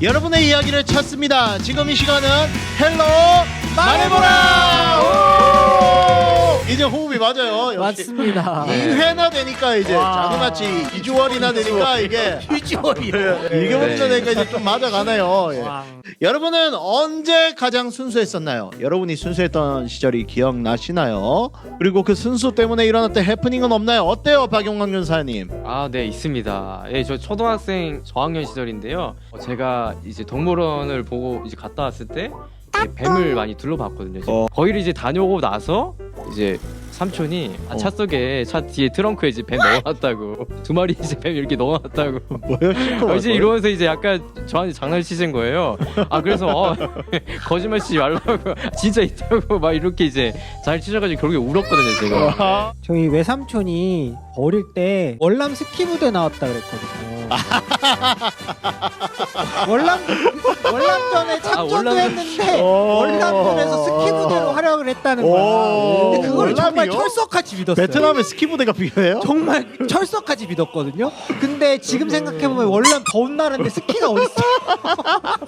여러분의 이야기를 찾습니다. 지금 이 시간은 헬로 말해보라. 이제 호흡이 맞아요. 역시. 맞습니다. 2회나 되니까 이제 자그마치 2주월이나 되니까 이게 2주월이요. 이게 먼저 되니까 이제 좀 맞아가네요. 예. 여러분은 언제 가장 순수했었나요? 여러분이 순수했던 시절이 기억나시나요? 그리고 그 순수 때문에 일어났던 해프닝은 없나요? 어때요, 박용광 윤사님? 아, 네, 있습니다. 예, 저 초등학생 저학년 시절인데요. 제가 이제 동물원을 보고 이제 갔다 왔을 때 이제 뱀을 많이 둘러봤거든요. 이제 거기를 이제 다녀오고 나서 이제 삼촌이 차 속에 차 뒤에 트렁크에 이제 뱀 넣어놨다고 두 마리 이제 뱀 이렇게 넣어놨다고 뭐요? 이제 이러면서 이제 약간 저한테 장난치신 거예요. 아 그래서 거짓말 치지 말라고 진짜 있다고 막 이렇게 이제 잘 치셔가지고 결국에 울었거든요 제가. 저희 외삼촌이 어릴 때 월남 스키부대 나왔다 그랬거든요. 월남전에 참전도 월남- 했는데 월남전에서 스키부대로 활약을 했다는 거야. 근데 그걸 정말 월남이요? 철석같이 믿었어요. 베트남의 스키부대가 필요해요? 정말 철석같이 믿었거든요. 근데 지금 생각해보면 월남 더운 나라인데 스키가 어딨어?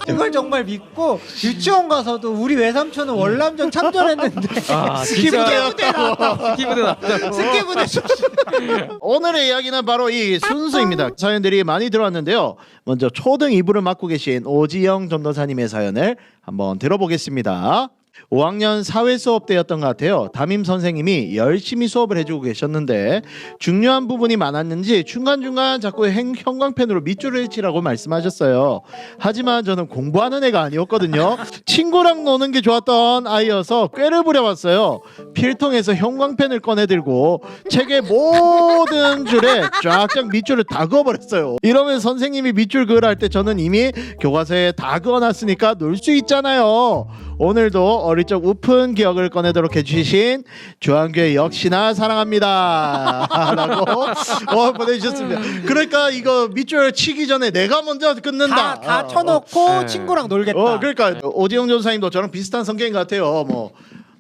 그걸 정말 믿고 유치원 가서도 우리 외삼촌은 월남전 참전했는데 아 스키부대 나왔다. 스키부대 나왔다고. 스키부대 오늘의 이야기는 바로 이 순수입니다. 사연들이 많이 들어왔는데요. 먼저 초등 2부를 맡고 계신 오지영 전도사님의 사연을 한번 들어보겠습니다. 5학년 사회 수업 때였던 것 같아요. 담임 선생님이 열심히 수업을 해주고 계셨는데 중요한 부분이 많았는지 중간중간 자꾸 형광펜으로 밑줄을 치라고 말씀하셨어요. 하지만 저는 공부하는 애가 아니었거든요. 친구랑 노는 게 좋았던 아이여서 꾀를 부려봤어요. 필통에서 형광펜을 꺼내들고 책의 모든 줄에 쫙쫙 밑줄을 다 그어버렸어요. 이러면 선생님이 밑줄 그으라 할 때 저는 이미 교과서에 다 그어놨으니까 놀 수 있잖아요. 오늘도 어릴 적 우픈 기억을 꺼내도록 해주신 주한교회 역시나 사랑합니다 라고 보내주셨습니다. 그러니까 이거 밑줄 치기 전에 내가 먼저 끊는다. 다 쳐놓고 네. 친구랑 놀겠다. 그러니까 오지영 전사님도 저랑 비슷한 성격인 것 같아요. 뭐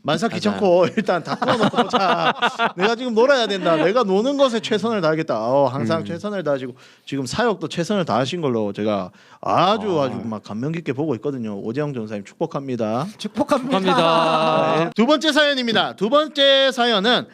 만사 귀찮고 일단 다 끊어놓고 자 내가 지금 놀아야 된다. 내가 노는 것에 최선을 다하겠다. 항상 최선을 다하시고 지금 사역도 최선을 다하신 걸로 제가 아주 막 감명 깊게 보고 있거든요. 오지영 전사님 축복합니다. 축복합니다. 감사합니다. 두 번째 사연입니다. 두 번째 사연은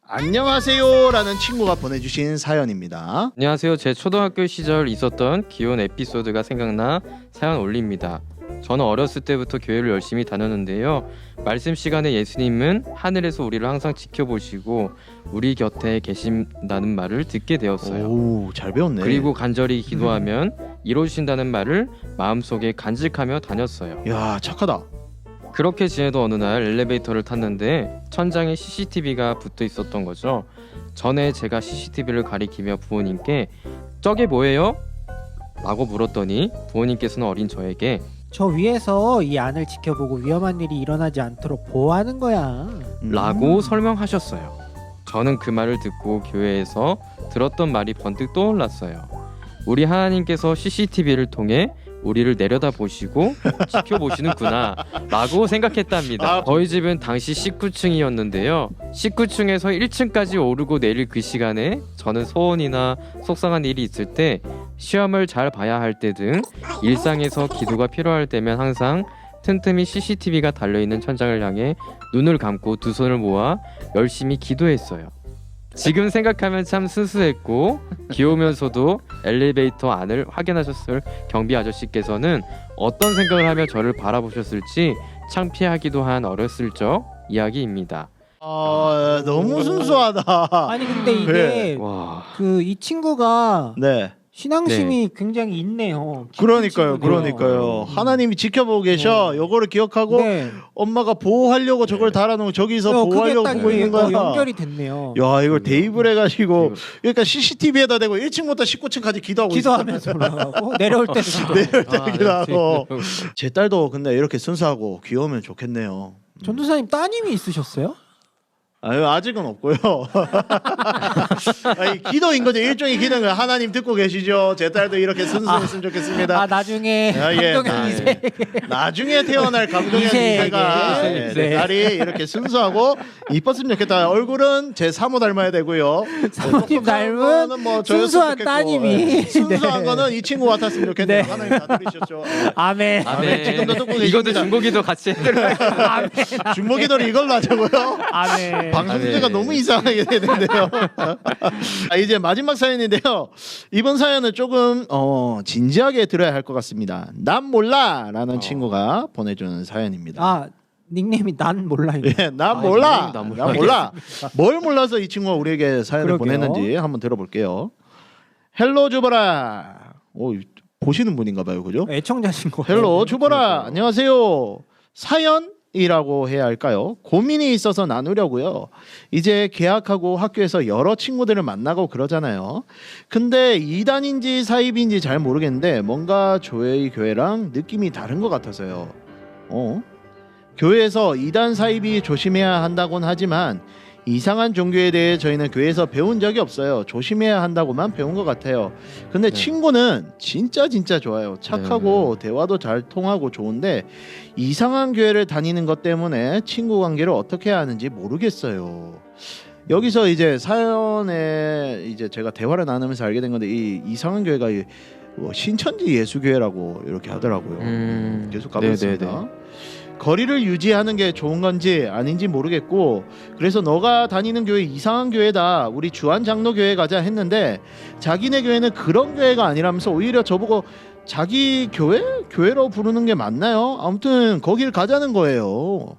안녕하세요라는 친구가 보내주신 사연입니다. 안녕하세요. 제 초등학교 시절 있었던 귀여운 에피소드가 생각나 사연 올립니다. 저는 어렸을 때부터 교회를 열심히 다녔는데요. 말씀 시간에 예수님은 하늘에서 우리를 항상 지켜보시고 우리 곁에 계신다는 말을 듣게 되었어요. 오, 잘 배웠네. 그리고 간절히 기도하면 이루어주신다는 말을 마음속에 간직하며 다녔어요. 야, 착하다. 그렇게 지내던 어느 날 엘리베이터를 탔는데 천장에 CCTV가 붙어 있었던 거죠. 전에 제가 CCTV를 가리키며 부모님께 저게 뭐예요? 라고 물었더니 부모님께서는 어린 저에게 저 위에서 이 안을 지켜보고 위험한 일이 일어나지 않도록 보호하는 거야. 라고 설명하셨어요. 저는 그 말을 듣고 교회에서 들었던 말이 번뜩 떠올랐어요. 우리 하나님께서 CCTV를 통해 우리를 내려다 보시고 지켜보시는구나 라고 생각했답니다. 저희 집은 당시 19층이었는데요 19층에서 1층까지 오르고 내릴 그 시간에 저는 소원이나 속상한 일이 있을 때 시험을 잘 봐야 할 때 등 일상에서 기도가 필요할 때면 항상 틈틈이 CCTV가 달려있는 천장을 향해 눈을 감고 두 손을 모아 열심히 기도했어요. 지금 생각하면 참 순수했고 귀여우면서도 엘리베이터 안을 확인하셨을 경비 아저씨께서는 어떤 생각을 하며 저를 바라보셨을지 창피하기도 한 어렸을 적 이야기입니다. 너무 순수하다. 아니 근데 이게 네. 와, 그 이 친구가 네. 신앙심이 굉장히 있네요. 그러니까요. 친구네요. 그러니까요. 하나님이 지켜보고 계셔. 요거를 기억하고 네. 엄마가 보호하려고 저걸 달아놓은 저기서 보호하려고 그게 딱 보고 있는 거야. 연결이 됐네요. 야, 이걸 대입을 해가지고 그러니까 CCTV에다 대고 1층부터 19층까지 기도하고 기도하면서 올라가고 내려올 때도 기도. 내려올 때 아, 기도하고. 제 딸도 근데 이렇게 순수하고 귀여우면 좋겠네요. 전도사님 따님이 있으셨어요? 아직은 없고요. 아니, 기도인 거죠. 일종의 기도인 거예요. 하나님 듣고 계시죠? 제 딸도 이렇게 순수했으면 좋겠습니다. 아 나중에 예. 강동현 2세 나중에 태어날 강동현 이세에게. 이세가 네. 내 딸이 이렇게 순수하고 이뻤으면 좋겠다. 얼굴은 제 사모 닮아야 되고요. 사모님 닮은 거는 뭐 순수한 저였으면 좋겠고, 따님이. 순수한 네. 거는 이 친구 같았으면 좋겠네요. 네. 하나님 다 들으셨죠? 아멘. 아멘. 지금도 듣고 계십니다. 이것도 중고기도 같이 해드려요. 아멘. 중모기도를 이걸로 하자고요. 아멘. 방송 주제가 네. 너무 이상하게 되는데요. 이제 마지막 사연인데요. 이번 사연은 조금 진지하게 들어야 할 것 같습니다. 난 몰라라는 친구가 보내주는 사연입니다. 아 닉네임이 난 몰라요. 예, 난 몰라. 난 난 몰라. 뭘 몰라서 이 친구가 우리에게 사연을 그러게요. 보냈는지 한번 들어볼게요. 헬로 주보라. 오, 보시는 분인가 봐요. 그죠? 애청자신 거예요. 헬로 주보라. 안녕하세요. 사연이라고 해야 할까요? 고민이 있어서 나누려고요. 이제 개학하고 학교에서 여러 친구들을 만나고 그러잖아요. 근데 이단인지 사입인지 잘 모르겠는데 뭔가 저희 교회랑 느낌이 다른 것 같아서요. 교회에서 이단 사입이 조심해야 한다곤 하지만 이상한 종교에 대해 저희는 교회에서 배운 적이 없어요. 조심해야 한다고만 배운 것 같아요. 근데 네. 친구는 진짜 좋아요. 착하고 대화도 잘 통하고 좋은데 이상한 교회를 다니는 것 때문에 친구 관계를 어떻게 해야 하는지 모르겠어요. 여기서 이제 사연에 이제 제가 대화를 나누면서 알게 된 건데 이 이상한 교회가 뭐 신천지 예수교회라고 이렇게 하더라고요. 계속 가보겠습니다. 네네네. 거리를 유지하는 게 좋은 건지 아닌지 모르겠고 그래서 너가 다니는 교회 이상한 교회다. 우리 주한 장로 교회 가자 했는데 자기네 교회는 그런 교회가 아니라면서 오히려 저보고 자기 교회로 부르는 게 맞나요? 아무튼 거길 가자는 거예요.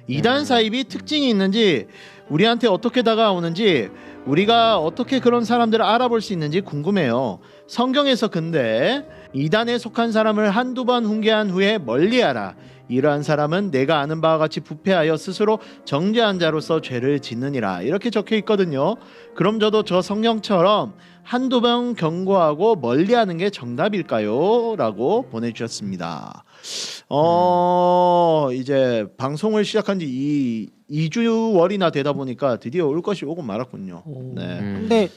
이단 사입이 특징이 있는지 우리한테 어떻게 다가오는지 우리가 어떻게 그런 사람들을 알아볼 수 있는지 궁금해요. 성경에서 근데 이단에 속한 사람을 한두 번 훈계한 후에 멀리하라. 이러한 사람은 내가 아는 바와 같이 부패하여 스스로 정죄한 자로서 죄를 짓느니라. 이렇게 적혀 있거든요. 그럼 저도 저 성경처럼 한두 번 경고하고 멀리하는 게 정답일까요? 라고 보내주셨습니다. 이제 방송을 시작한 지 2주월이나 되다 보니까 드디어 올 것이 오고 말았군요. 네. 근데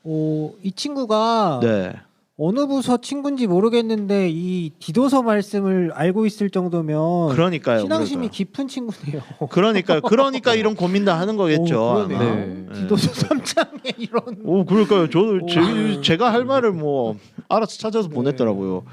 이 친구가 네. 어느 부서 친구인지 모르겠는데 이 디도서 말씀을 알고 있을 정도면 그러니까요. 신앙심이 깊은 친구네요. 그러니까 이런 고민도 하는 거겠죠. 그러네요. 아마. 네. 디도서 3장에 이런. 그러니까요. 저도 제가 할 말을 뭐 알아서 찾아서 보냈더라고요.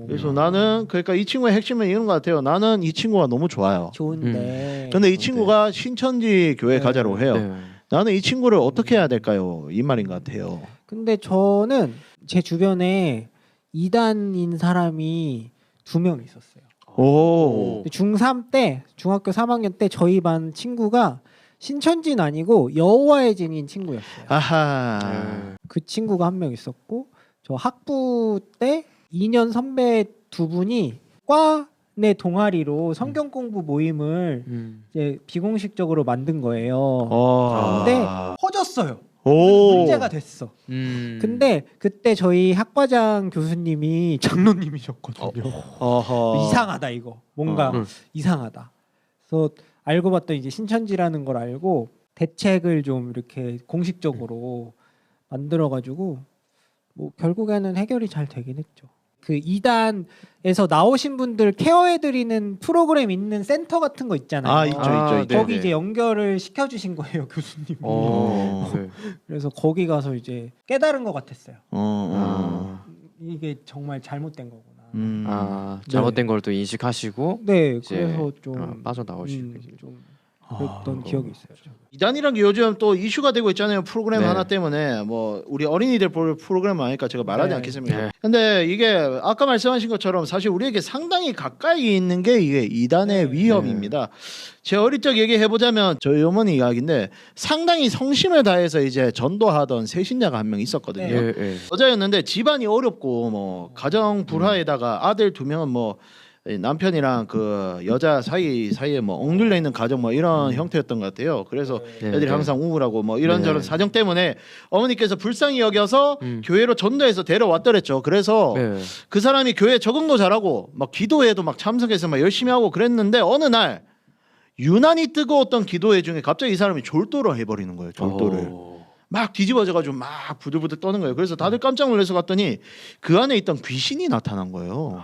그래서 나는 그러니까 이 친구의 핵심은 이런 것 같아요. 나는 이 친구가 너무 좋아요. 좋은데. 근데 이 친구가 신천지 교회 가자고 해요. 네. 나는 이 친구를 어떻게 해야 될까요? 이 말인 것 같아요. 근데 저는 제 주변에 이단인 사람이 2명 있었어요. 오. 중3 때, 중학교 3학년 때 저희 반 친구가 신천지는 아니고 여호와의 증인 친구였어요. 아하. 그 친구가 한 명 있었고 저 학부 때 2년 선배 2분이 과 내 동아리로 성경 공부 모임을 이제 비공식적으로 만든 거예요. 근데 허졌어요. 오. 문제가 됐어. 근데 그때 저희 학과장 교수님이 장로님이셨거든요. 어허. 이상하다 이거. 뭔가 이상하다. 그래서 알고 봤더니 이제 신천지라는 걸 알고 대책을 좀 이렇게 공식적으로 만들어가지고 뭐 결국에는 해결이 잘 되긴 했죠. 그 이단에서 나오신 분들 케어해드리는 프로그램 있는 센터 같은 거 있잖아요. 아, 있죠. 거기 네네. 이제 연결을 시켜주신 거예요 교수님이. 네. 그래서 거기 가서 이제 깨달은 것 같았어요. 이게 정말 잘못된 거구나. 잘못된 걸 또 인식하시고 네, 이제, 그래서 좀 빠져나오시고 좀 그랬던 기억이 있어요. 이단이란 게 요즘 또 이슈가 되고 있잖아요. 프로그램 네. 하나 때문에 뭐 우리 어린이들 볼 프로그램 아니까 제가 말하지 네. 않겠습니다. 네. 근데 이게 아까 말씀하신 것처럼 사실 우리에게 상당히 가까이 있는 게 이게 이단의 위협입니다. 제 어릴 적 얘기해 보자면 저희 어머니 이야기인데 상당히 성심을 다해서 이제 전도하던 세신자가 한 명 있었거든요. 예, 예. 여자였는데 집안이 어렵고 뭐 가정 불화에다가 아들 2명은 뭐 남편이랑 그 여자 사이에 뭐 얽눌려 있는 가정 뭐 이런 형태였던 것 같아요. 그래서 네, 애들이 네. 항상 우울하고 뭐 이런저런 네. 사정 때문에 어머니께서 불쌍히 여겨서 교회로 전도해서 데려왔더랬죠. 그래서 네. 그 사람이 교회 적응도 잘하고 막 기도회도 막 참석해서 막 열심히 하고 그랬는데 어느 날 유난히 뜨거웠던 기도회 중에 갑자기 이 사람이 졸도를 해버리는 거예요. 졸도를. 막 뒤집어져가지고 막 부들부들 떠는 거예요. 그래서 다들 깜짝 놀라서 갔더니 그 안에 있던 귀신이 나타난 거예요.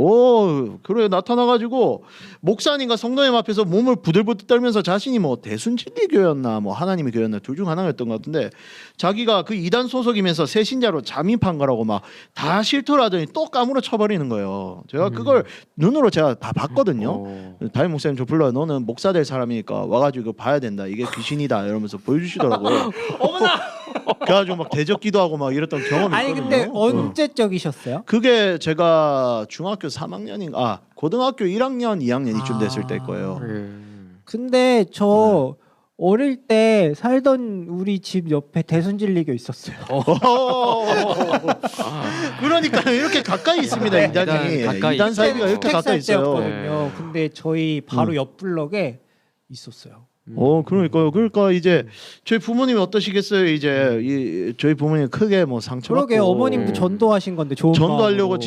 오, 그래 나타나가지고 목사님과 성도님 앞에서 몸을 부들부들 떨면서 자신이 뭐 대순진리교였나 뭐 하나님의 교였나 둘 중 하나였던 것 같은데 자기가 그 이단 소속이면서 새신자로 잠입한 거라고 막 다 실토를 하더니 또 까무러 쳐버리는 거예요. 제가 그걸 눈으로 제가 다 봤거든요. 담임 목사님 저 불러요. 너는 목사 될 사람이니까 와가지고 이거 봐야 된다. 이게 귀신이다 이러면서 보여주시더라고요. 어머나. 그래가지고 막 대적기도 하고 막 이랬던 경험이 아니 있거든요. 근데 언제적이셨어요? 그게 제가 중학교 3학년인가 고등학교 1학년 2학년 이쯤 됐을 때일 거예요. 근데 저 어릴 때 살던 우리 집 옆에 대순진리교 있었어요. 그러니까 이렇게 가까이 있습니다. 이단이 가까이 이단 사이비가 있어요. 이렇게 가까이 있어요. 때였거든요. 근데 저희 바로 옆 블럭에 있었어요. 그러니까요. 그러니까 이제 저희 부모님이 어떠시겠어요? 이제 저희 부모님 크게 뭐 상처받고 그러게 어머님도 전도하신 건데 좋은 전도하려고 마음으로.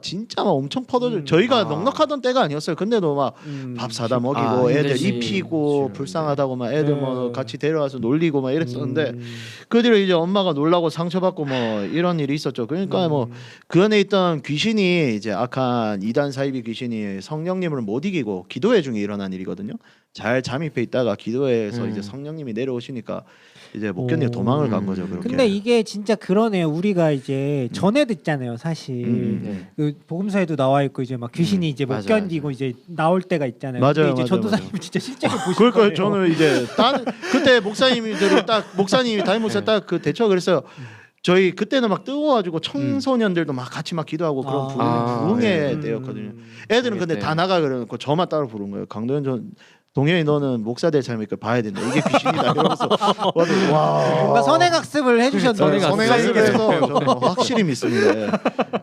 진짜 막 엄청 퍼져. 저희가 넉넉하던 때가 아니었어요. 근데도 막 밥 사다 먹이고 애들 힘들지. 입히고 그렇죠. 불쌍하다고 막 애들 뭐 같이 데려와서 놀리고 막 이랬었는데 음. 그 뒤로 이제 엄마가 놀라고 상처받고 뭐 이런 일이 있었죠. 그러니까 뭐 그 안에 있던 귀신이 이제 악한 이단 사이비 귀신이 성령님을 못 이기고 기도회 중에 일어난 일이거든요. 잘 잠입해 있다가 기도회에서 이제 성령님이 내려오시니까 이제 못 견디고 도망을 간 거죠. 그렇게. 근데 이게 진짜 그러네요. 우리가 이제 전에 듣잖아요, 사실. 네. 그 복음서에도 나와 있고 이제 막 귀신이 이제 못 맞아요. 견디고 이제 나올 때가 있잖아요. 맞아요, 근데 이제 맞아요, 전도사님 맞아요. 진짜 실제로 보신 그러니까 거예요. 저는 이제 그때 목사님들이 딱 목사님이 담임 목사 딱 그 대처가 그랬어요. 저희 그때는 막 뜨거워가지고 청소년들도 막 같이 막 기도하고 그런 부흥의 네. 때였거든요. 애들은 근데 네. 다 나가 그래놓고 저만 따로 부른 거예요. 강도현 동현이 너는 목사 될 사람이니까 봐야 된다. 이게 귀신이다. 이러면서 와. 뭔가 선행학습을 해주셨네요. 선행학습. 선행학습에서 저는 확실히 믿습니다. 예.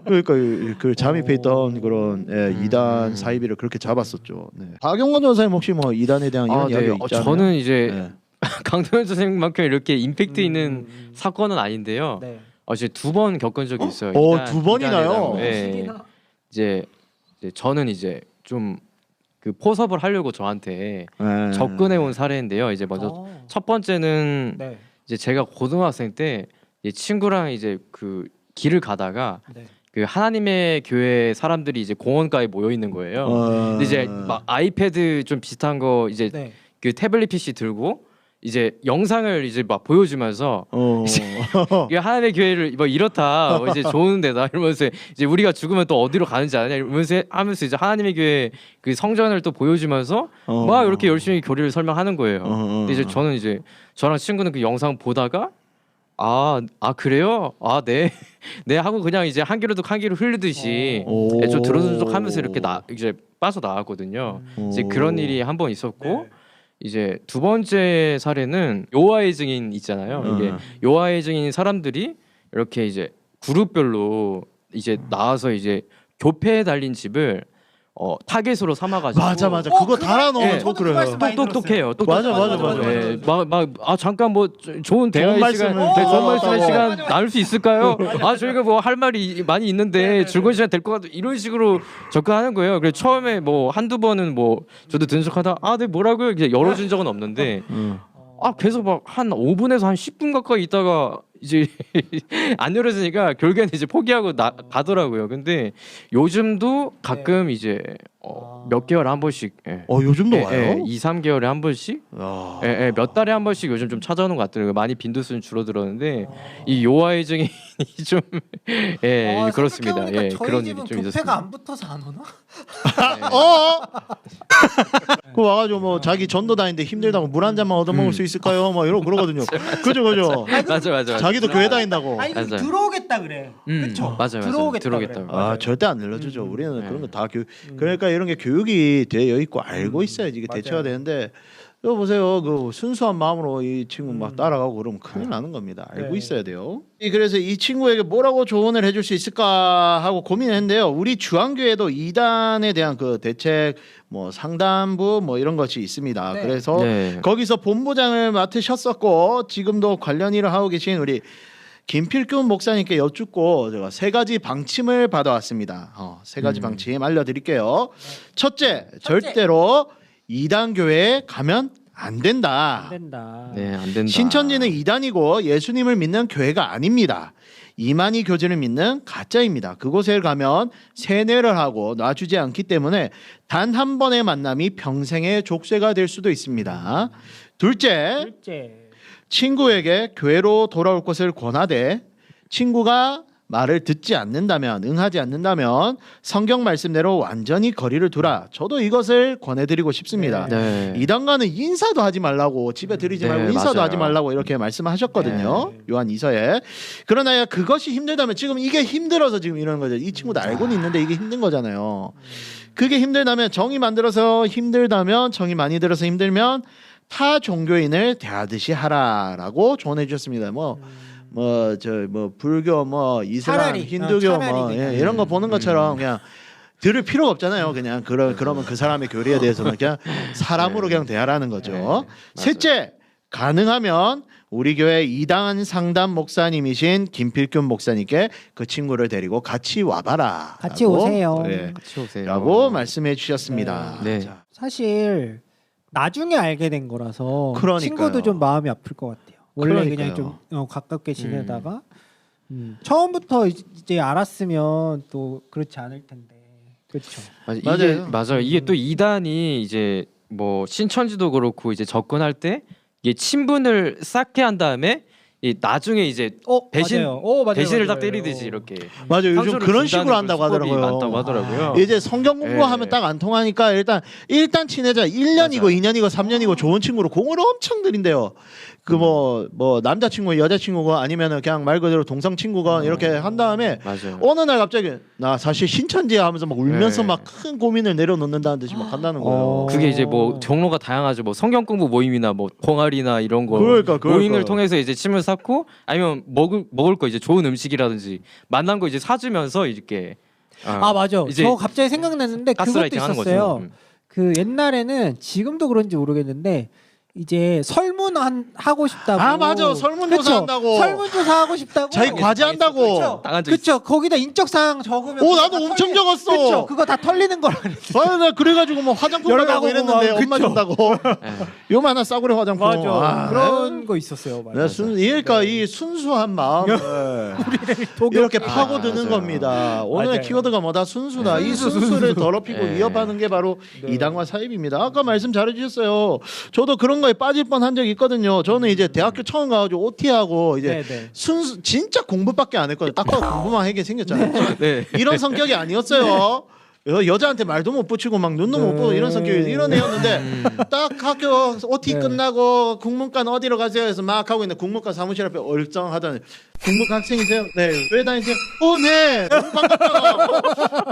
그러니까 그 잠입해 있던 그런 이단 사이비를 그렇게 잡았었죠. 네. 박용건 전사님 혹시 뭐 이단에 대한 이런 이야기가 있잖아요. 저는 이제 네. 강도현 선생님만큼 이렇게 임팩트 있는 사건은 아닌데요. 네. 이제 2번 겪은 적이 있어요. 두 번이나요? 네. 이제 저는 이제 좀 그 포섭을 하려고 저한테 네. 접근해 온 사례인데요. 이제 먼저 첫 번째는 네. 이제 제가 고등학생 때 이제 친구랑 이제 그 길을 가다가 네. 그 하나님의 교회 사람들이 이제 공원가에 모여 있는 거예요. 근데 이제 막 아이패드 좀 비슷한 거 이제 네. 그 태블릿 PC 들고 이제 영상을 이제 막 보여주면서 이게 하나님의 교회를 뭐 이렇다 뭐 이제 좋은 데다 이러면서 이제 우리가 죽으면 또 어디로 가는지 아냐 이러면서 하면서 이제 하나님의 교회 그 성전을 또 보여주면서 막 이렇게 열심히 교리를 설명하는 거예요. 근데 이제 저는 이제 저랑 친구는 그 영상 보다가 아 그래요? 네. 네 하고 그냥 이제 한 귀로 듣고 한 귀로 흘리듯이 좀 들어주적 하면서 이렇게 이제 빠져 나왔거든요. 이제 그런 일이 한 번 있었고 이제 두 번째 사례는 요하의 증인 있잖아요. 이게 요하의 증인 사람들이 이렇게 이제 그룹별로 이제 나와서 이제 교패에 달린 집을 타겟으로 삼아가지고 맞아 그거 달아놓으면 저도 그 그래요. 말씀 많이 똑똑해요. 맞아. 네, 잠깐 뭐 좋은 대화의 좋은 시간, 말씀을 좋은 말씀의 들어봤다고. 시간 나눌 수 있을까요? 저희가 뭐 할 말이 많이 있는데 즐거운 시간 될 것 같아 이런 식으로 접근하는 거예요. 그래서 처음에 뭐 한두 번은 뭐 저도 든 척하다 네 뭐라고요? 이제 열어준 적은 없는데 계속 막 한 5분에서 한 10분 가까이 있다가 이제 안 열어지니까 결국에는 이제 포기하고 가더라고요. 근데 요즘도 가끔 이제 몇 개월에 한 번씩 요즘도 와요? 2, 3개월에 한 번씩 몇 달에 한 번씩 요즘 좀 찾아오는 것 같더라고요. 많이 빈도수는 줄어들었는데 이 요하의 증인이 좀 그렇습니다. 생각해보니까 저희 그런 일이 집은 좀 교패가 있었습니다. 안 붙어서 안 오나? 그 와가지고 뭐 자기 전도 다니는데 힘들다고 물 한 잔만 얻어먹을 수 있을까요? 막 이러고 그러거든요. 그죠. 맞아. 자기도 교회 다닌다고. 아니 맞아요. 들어오겠다 그래. 그렇죠. 맞아요. 들어오겠다. 들어오겠다. 그래. 절대 안 늘려주죠. 우리는 그런 거 다 그러니까 이런 게 교육이 되어 있고 알고 있어야지 이게 맞아요. 대처가 되는데 여기 보세요. 그 순수한 마음으로 이 친구 막 따라가고 그러면 큰일 나는 겁니다. 알고 네. 있어야 돼요. 그래서 이 친구에게 뭐라고 조언을 해줄 수 있을까 하고 고민했는데요. 우리 주한교회도 이단에 대한 그 대책 뭐 상담부 뭐 이런 것이 있습니다. 네. 그래서 네. 거기서 본부장을 맡으셨었고 지금도 관련 일을 하고 계신 우리 김필균 목사님께 여쭙고 제가 3가지 방침을 받아왔습니다. 3가지 방침 알려드릴게요. 첫째, 절대로 이단 교회에 가면 안 된다. 안 된다. 네, 안 된다. 신천지는 이단이고 예수님을 믿는 교회가 아닙니다. 이만희 교주를 믿는 가짜입니다. 그곳에 가면 세뇌를 하고 놔주지 않기 때문에 단 한 번의 만남이 평생의 족쇄가 될 수도 있습니다. 둘째, 친구에게 교회로 돌아올 것을 권하되 친구가 말을 듣지 않는다면, 응하지 않는다면 성경 말씀대로 완전히 거리를 두라. 저도 이것을 권해드리고 싶습니다. 네. 이단과는 인사도 하지 말라고, 집에 들이지 네, 말고 인사도 맞아요. 하지 말라고 이렇게 말씀하셨거든요. 네. 요한 2서에. 그러나 그것이 힘들다면, 지금 이게 힘들어서 지금 이러는 거죠. 이 친구도 알고는 있는데 이게 힘든 거잖아요. 그게 힘들다면, 정이 만들어서 힘들다면, 정이 많이 들어서 힘들면 타 종교인을 대하듯이 하라라고 조언해 주셨습니다. 뭐 불교, 뭐 이슬람, 차라리, 힌두교, 차라리 뭐 그냥. 이런 거 보는 것처럼 그냥 들을 필요가 없잖아요. 그냥 그러면 그 사람의 교리에 대해서는 그냥 사람으로 그냥 대하라는 거죠. 맞아요. 셋째, 가능하면 우리 교회 이단 상담 목사님이신 김필균 목사님께 그 친구를 데리고 같이 와봐라. 같이 오세요. 네, 같이 오세요. 라고 말씀해 주셨습니다. 네. 자, 사실 나중에 알게 된 거라서 그러니까요. 친구도 좀 마음이 아플 것 같아요. 원래 그러니까요. 그냥 좀 가깝게 지내다가 처음부터 이제 알았으면 또 그렇지 않을 텐데. 그렇죠. 맞아요. 이게 또 이단이 이제 뭐 신천지도 그렇고 이제 접근할 때 이게 친분을 쌓게 한 다음에 이 나중에 이제 배신 맞아요. 맞아요. 배신을 다 맞아요. 때리듯이 이렇게 맞아요. 요즘 상처를 그런 준다는 식으로 한다고 그 수법이 하더라고요. 많다고 하더라고요. 이제 성경 공부하면 네. 딱 안 통하니까 일단 친해져. 1년이고 맞아요. 2년이고 3년이고 좋은 친구로 공을 엄청 들인대요. 그 뭐 남자친구, 여자친구가 아니면은 그냥 말 그대로 동성 친구가 이렇게 한 다음에 맞아요. 어느 날 갑자기 나 사실 신천지야 하면서 막 울면서 네. 막 큰 고민을 내려놓는다는 듯이 막 한다는 거예요. 그게 이제 뭐 종로가 다양하죠. 뭐 성경 공부 모임이나 뭐 동아리나 이런 거 그러니까. 모임을 통해서 이제 친분 쌓고 아니면 먹을 거 이제 좋은 음식이라든지 만난 거 이제 사주면서 이렇게 맞아. 이제 저 갑자기 생각났는데 그것도 가스라이팅 하는 거죠. 있었어요. 그 옛날에는 지금도 그런지 모르겠는데 이제 하고 싶다고. 맞아. 설문조사 한다고. 설문조사 하고 싶다고. 자기 과제 한다고. 딱 앉아 그쵸. 거기다 인적 사항 적으면. 나도 엄청 적었어. 그쵸. 그거 다 털리는 거라 그랬어. 나 그래가지고 뭐 화장품 연락 받아고 오고 이랬는데 막, 엄마 그쵸. 준다고. 요만한 싸구려 화장품. 그런 거 있었어요. 맞아. 그러니까 이 순수한 마음을 이렇게 파고드는 맞아요. 겁니다. 오늘의 맞아요. 키워드가 뭐다? 순수다. 이 순수. 순수를 더럽히고 네. 위협하는 게 바로 이단과 사입입니다. 아까 말씀 잘해주셨어요. 저도 그런 거에 빠질 뻔한 적이 있거든요. 저는 이제 대학교 처음 가가지고 OT하고 이제 네네. 순수 진짜 공부밖에 안 했거든요. 딱 봐도 공부만 하게 생겼잖아요. 네. 이런 성격이 아니었어요. 여자한테 말도 못 붙이고 막 눈도 못 보고 이런 성격이 이런 애였는데 딱 학교 OT 네. 끝나고 국문과 어디로 가세요 해서 막 하고 있는데 국문과 사무실 앞에 얼쩡하더니 국문과 학생이세요? 네. 왜 다니세요? 네. 너무 반갑다.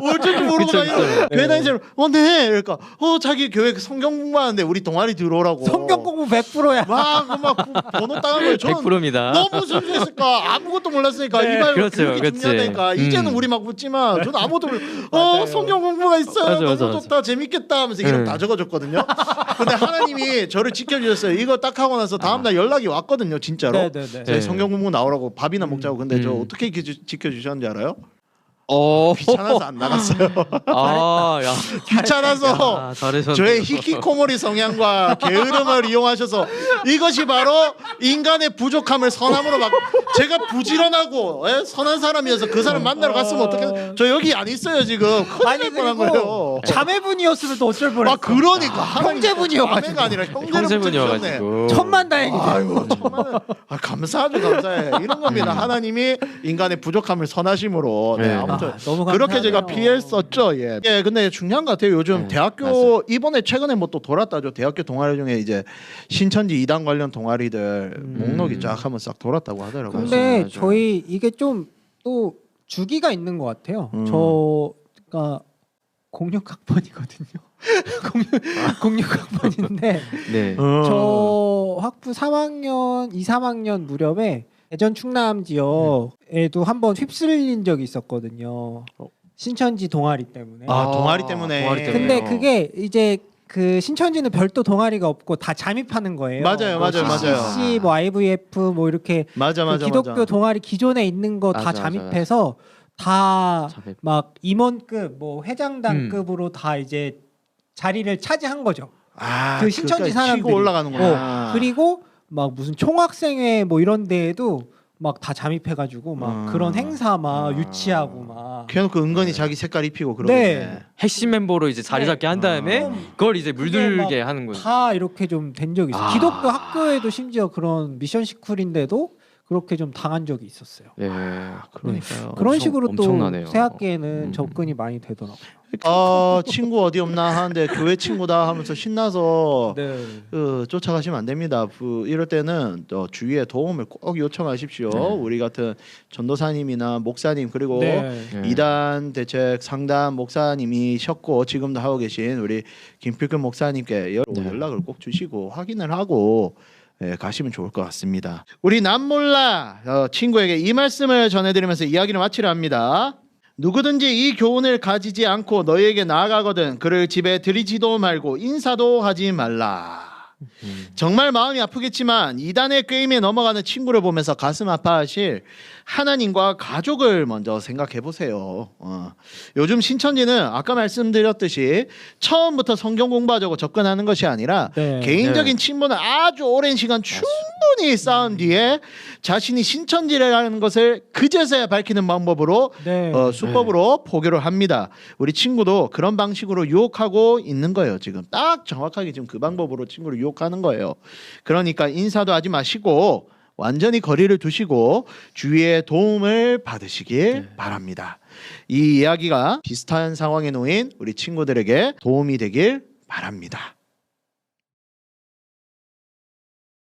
어쩔 줄 모르고 그쵸, 다니는데 그쵸. 왜 다니세요? 네. 그러니까 자기 교회 성경 공부하는데 우리 동아리 들어오라고. 성경 공부 100%야. 막 번호 따는 거예요. 저는 100%입니다. 너무 순수했을까 아무것도 몰랐으니까 네. 이 말 그렇죠, 그렇게 그렇지. 중요하다니까 이제는 우리 막 묻지만 저는 아무것도 맞아요. 성경 공부가 있어요. 맞아, 너무 맞아, 맞아. 좋다 재밌겠다 하면서 이름 다 적어줬거든요. 근데 하나님이 저를 지켜주셨어요. 이거 딱 하고 나서 다음날 연락이 왔거든요. 진짜로 네네네. 저희 네. 성경 공부 나오라고 밥이나 먹자고. 근데 저 음. 어떻게 지켜주셨는지 알아요? 어. 귀찮아서 안 나갔어요. 야. 귀찮아서 야, 잘하셨네요. 저의 히키코모리 성향과 게으름을 이용하셔서 이것이 바로 인간의 부족함을 선함으로 막 제가 부지런하고 선한 사람이어서 그 사람 만나러 갔으면 어떻게 저 여기 안 있어요 지금 큰일 날 뻔한 거예요. 자매분이었으면 또 어쩔 뻔했어. 그러니까 형제분이어가지고. 자매가 아니라 형제를 형제분이어가지고. 천만다행이네. 아이고 천만은 감사하죠 감사해 이런 겁니다. 하나님이 인간의 부족함을 선하심으로 네. 아무튼 너무 그렇게 제가 감사하네요. 피했었죠. 예. 근데 중요한 것 같아요. 요즘 네, 대학교 맞아요. 이번에 최근에 뭐 또 돌았다죠. 대학교 동아리 중에 이제 신천지 이단 관련 동아리들 목록이 쫙 한번 싹 돌았다고 하더라고요. 근데 맞아요. 저희 이게 좀 또 주기가 있는 것 같아요. 저가 06학번이거든요. 06학번인데 네. 어. 저 학부 3학년, 2, 3학년 무렵에 대전 충남 지역에도 한번 휩쓸린 적이 있었거든요. 신천지 동아리 때문에. 동아리 때문에. 동아리 때문에. 근데 그게 이제 그 신천지는 별도 동아리가 없고 다 잠입하는 거예요. 맞아요, 뭐 맞아요, CCC, 맞아요. 뭐 IVF 뭐 이렇게 맞아 그 기독교 동아리 기존에 있는 거 다 맞아, 잠입해서 다 막 잠입. 임원급 뭐 회장단급으로 다 이제 자리를 차지한 거죠. 그 신천지 사람들이 치고 올라가는구나. 그리고 막 무슨 총학생회 뭐 이런 데에도 막 다 잠입해가지고 막 그런 행사 막 유치하고 막 걔놓고 은근히 자기 색깔 입히고 그러네. 네. 핵심 멤버로 이제 자리 잡게 한 다음에 그걸 이제 물들게 하는 거죠. 다 이렇게 좀 된 적이 있어요. 기독교 학교에도 심지어 그런 미션 시쿨인데도 그렇게 좀 당한 적이 있었어요. 예. 그러니까요. 그런 식으로 엄청나네요. 또 새학기에는 접근이 많이 되더라고요. 친구 어디 없나 하는데 교회 친구다 하면서 신나서 네. 쫓아가시면 안 됩니다. 이럴 때는 주위에 도움을 꼭 요청하십시오. 우리 같은 전도사님이나 목사님 그리고 네. 이단 대책 상담 목사님이셨고 지금도 하고 계신 우리 김필근 목사님께 연락을 꼭 주시고 확인을 하고 가시면 좋을 것 같습니다. 우리 남몰라 친구에게 이 말씀을 전해드리면서 이야기를 마치려 합니다. 누구든지 이 교훈을 가지지 않고 너희에게 나아가거든 그를 집에 들이지도 말고 인사도 하지 말라. 정말 마음이 아프겠지만 이단의 꾀임에 넘어가는 친구를 보면서 가슴 아파하실 하나님과 가족을 먼저 생각해 보세요. 요즘 신천지는 아까 말씀드렸듯이 처음부터 성경 공부하자고 접근하는 것이 아니라 개인적인 친분을 아주 오랜 시간 충분히 쌓은 뒤에 자신이 신천지라는 것을 그제서야 밝히는 방법으로 수법으로 포교를 합니다. 우리 친구도 그런 방식으로 유혹하고 있는 거예요. 지금 딱 정확하게 지금 그 방법으로 친구를 유혹하는 거예요. 그러니까 인사도 하지 마시고 완전히 거리를 두시고 주위의 도움을 받으시길 바랍니다. 이 이야기가 비슷한 상황에 놓인 우리 친구들에게 도움이 되길 바랍니다.